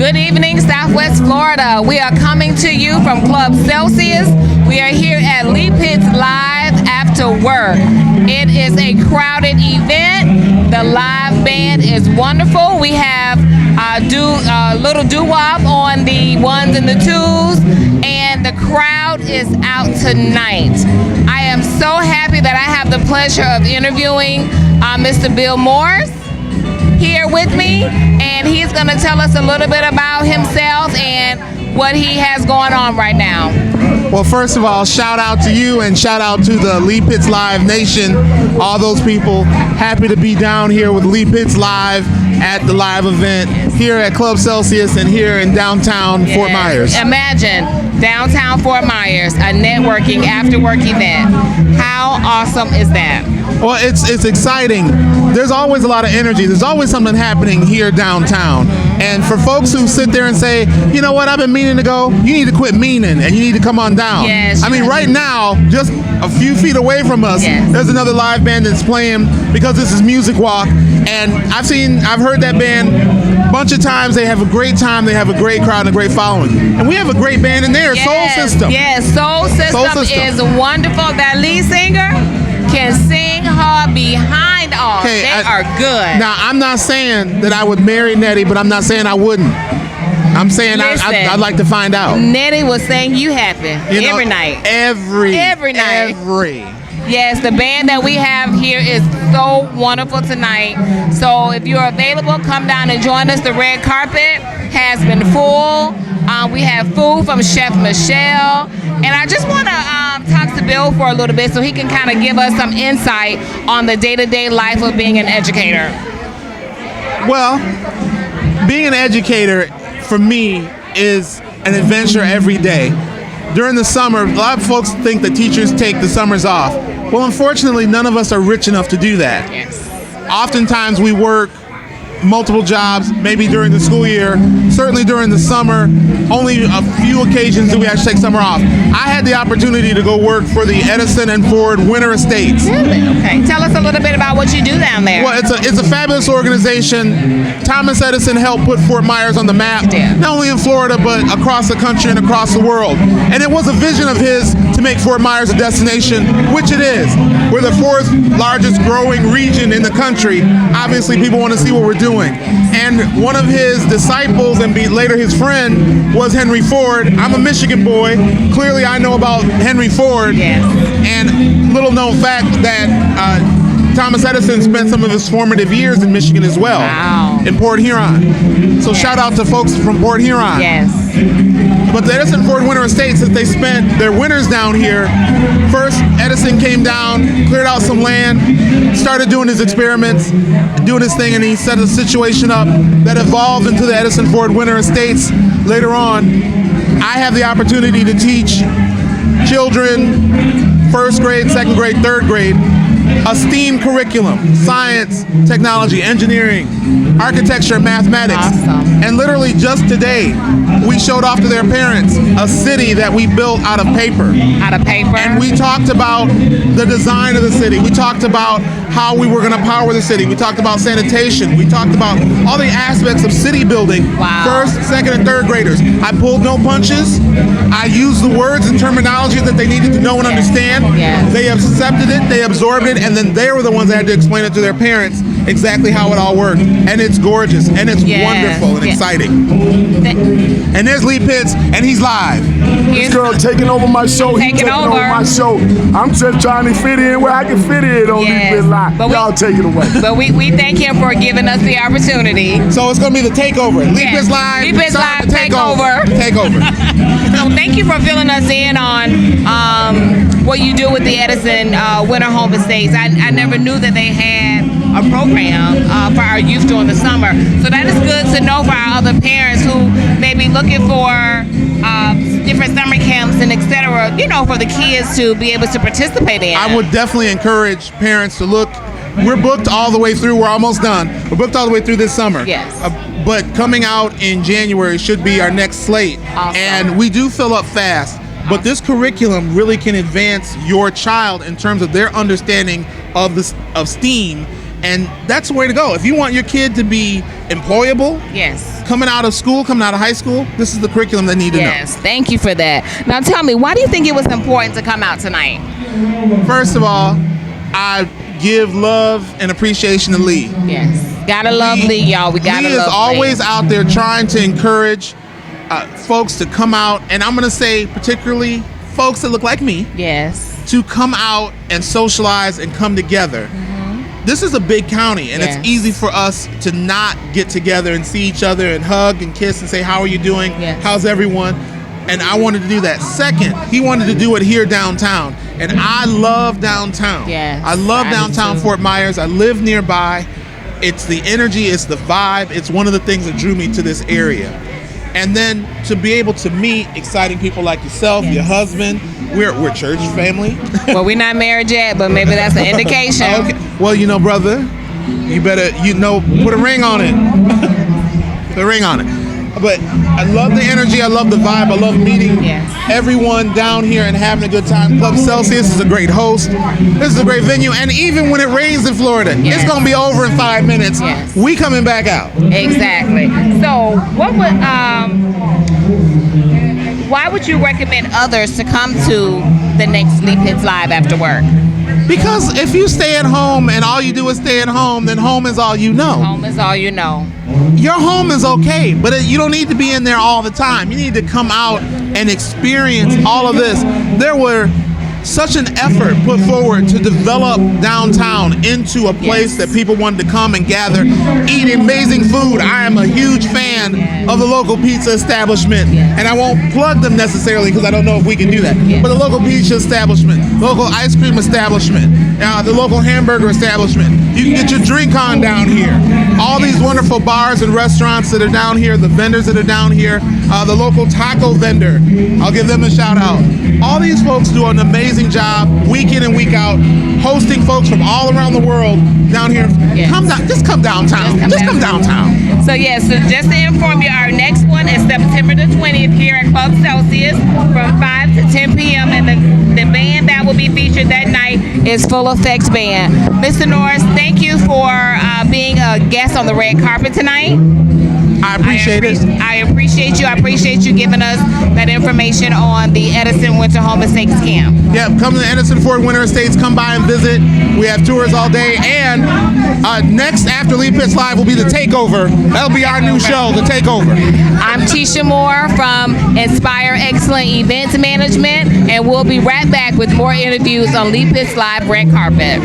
Good evening, Southwest Florida. We are coming to you from Club Celsius. We are here at Lee Pitts Live After Work. It is a crowded event. The live band is wonderful. We have little doo-wop on the ones and the twos, and the crowd is out tonight. I am so happy that I have the pleasure of interviewing Mr. Bill Morris here with me, and he's going to tell us a little bit about himself and what he has going on right now. Well, first of all, shout out to you and shout out to the Lee Pitts Live Nation, all those people. Happy to be down here with Lee Pitts Live at the live event here at Club Celsius and here in downtown Fort Myers. Imagine downtown Fort Myers, a networking after work event. How awesome is that? Well, it's exciting. There's always a lot of energy. There's always something happening here downtown. And for folks who sit there and say, you know what, I've been meaning to go, you need to quit meaning and you need to come on down. Yes. I mean, right now, just a few feet away from us, there's another live band that's playing because this is Music Walk. And I've heard that band a bunch of times. They have a great time. They have a great crowd and a great following. And we have a great band in there, Soul System. Yes, Soul System is wonderful. That lead singer can sing her behind off. They are good. Now, I'm not saying that I would marry Nettie, but I'm not saying I wouldn't. I'm saying I'd like to find out. Nettie was saying you happy every night. Every night. Yes, the band that we have here is so wonderful tonight. So if you're available, come down and join us. The red carpet has been full. We have food from Chef Michelle. And I just want to talk to Bill for a little bit so he can kind of give us some insight on the day-to-day life of being an educator. Well, being an educator for me is an adventure every day. During the summer, a lot of folks think that teachers take the summers off. Well, unfortunately, none of us are rich enough to do that. Yes. Oftentimes we work multiple jobs, maybe during the school year, certainly during the summer. Only a few occasions do we actually take summer off. I had the opportunity to go work for the Edison and Ford Winter Estates. Really? Okay. Tell us a little bit about what you do down there. Well, it's a fabulous organization. Thomas Edison helped put Fort Myers on the map, not only in Florida, but across the country and across the world. And it was a vision of his to make Fort Myers a destination, which it is. We're the fourth largest growing region in the country. Obviously, people want to see what we're doing. And one of his disciples and later his friend was Henry Ford. I'm a Michigan boy. Clearly, I know about Henry Ford. Yes. And little known fact that Thomas Edison spent some of his formative years in Michigan as well. Wow. In Port Huron. So shout out to folks from Port Huron. Yes. But the Edison Ford Winter Estates, since they spent their winters down here, first Edison came down, cleared out some land, started doing his experiments, doing his thing, and he set a situation up that evolved into the Edison Ford Winter Estates later on. I have the opportunity to teach children, first grade, second grade, third grade, a STEAM curriculum: science, technology, engineering, architecture, and mathematics. Awesome. And literally just today, we showed off to their parents a city that we built out of paper. Out of paper? And we talked about the design of the city. We talked about how we were going to power the city. We talked about sanitation. We talked about all the aspects of city building. Wow. First, second, and third graders. I pulled no punches. I used the words and terminology that they needed to know and understand. Yes. They accepted it, they absorbed it, and then they were the ones that had to explain it to their parents exactly how it all worked. And it's gorgeous, and it's wonderful and exciting. And there's Lee Pitts, and he's live. This girl taking over my show. He's taking over my show. I'm just trying to fit in where I can fit in on Lee Pitts Live. Y'all take it away. But we thank him for giving us the opportunity. So it's going to be the takeover. Lee Pitts Live. Lee Pitts Live takeover. Takeover. So thank you for filling us in on what you do with the Edison Winter Home Estates. I never knew that they had a program for our youth during the summer. So that is good to know for our other parents who may be looking for different summer camps and et cetera, for the kids to be able to participate in. I would definitely encourage parents to look. We're booked all the way through. We're almost done. We're booked all the way through this summer. Yes. But coming out in January should be our next slate. Awesome. And we do fill up fast. But this curriculum really can advance your child in terms of their understanding of STEAM And that's the way to go. If you want your kid to be employable, yes, coming out of school, coming out of high school, this is the curriculum they need to know. Yes, thank you for that. Now tell me, why do you think it was important to come out tonight? First of all, I give love and appreciation to Lee. Yes, gotta love Lee, y'all. We gotta love Lee. Lee is always out there trying to encourage folks to come out, and I'm gonna say particularly folks that look like me. Yes. To come out and socialize and come together. This is a big county, and it's easy for us to not get together and see each other and hug and kiss and say, how are you doing? Yes. How's everyone? And I wanted to do that. Second, he wanted to do it here downtown, and I love downtown. Yes, I love downtown Fort Myers. I live nearby. It's the energy, it's the vibe. It's one of the things that drew me to this area. And then to be able to meet exciting people like yourself, your husband. We're church family. Well, we're not married yet, but maybe that's an indication. Okay. Well, brother, you better, put a ring on it. Put a ring on it. But I love the energy. I love the vibe. I love meeting everyone down here and having a good time. Club Celsius is a great host. This is a great venue. And even when it rains in Florida, it's going to be over in 5 minutes. Yes. We coming back out. Exactly. So what would, why would you recommend others to come to the next Sleep Hits Live after work? Because if you stay at home and all you do is stay at home, then home is all you know. Home is all you know. Your home is okay, but you don't need to be in there all the time. You need to come out and experience all of this. There were such an effort put forward to develop downtown into a place that people wanted to come and gather, eat amazing food. I am a huge fan of the local pizza establishment, and I won't plug them necessarily because I don't know if we can do that, but the local pizza establishment, local ice cream establishment, the local hamburger establishment. You can get your drink on down here. All these wonderful bars and restaurants that are down here, the vendors that are down here, the local taco vendor, I'll give them a shout out. All these folks do an amazing job week in and week out, hosting folks from all around the world down here. Just come downtown. Come downtown. So so just to inform you, our next one is September the 20th here at Club Celsius from 5 to 10 p.m. And the band that will be featured that night is Full Effects Band. Mr. Norris, thank you for being a guest on the red carpet tonight. I appreciate it. I appreciate you. I appreciate you giving us that information on the Edison Winter Home Estates Camp. Yep, come to the Edison Ford Winter Estates. Come by and visit. We have tours all day. And next after Lee Pitts Live will be The Takeover. That'll be our new show, The Takeover. I'm Tishel from Inspire Excellent Events Management, and we'll be right back with more interviews on Lee Pitts Live Red Carpet.